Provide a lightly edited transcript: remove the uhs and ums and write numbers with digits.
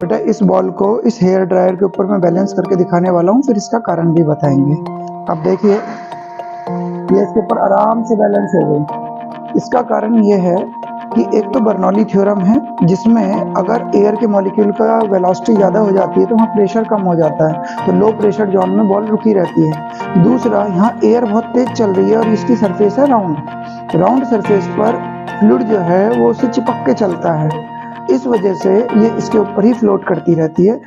बेटा इस बॉल को इस हेयर ड्रायर के ऊपर मैं बैलेंस करके दिखाने वाला हूँ, फिर इसका कारण भी बताएंगे। अब देखिए ये इसके ऊपर आराम से बैलेंस हो गई। इसका कारण ये है कि एक तो बर्नौली थ्योरम है जिसमें अगर एयर के मॉलिक्यूल का वेलोसिटी ज़्यादा हो जाती है तो वहाँ प्रेशर कम हो जाता है, तो लो प्रेशर जोन में बॉल रुकी रहती है। दूसरा, यहाँ एयर बहुत तेज चल रही है और इसकी सरफेस है राउंड। राउंड सरफेस पर फ्लूइड जो है वो उससे चिपक के चलता है, इस वजह से ये इसके ऊपर ही फ्लोट करती रहती है।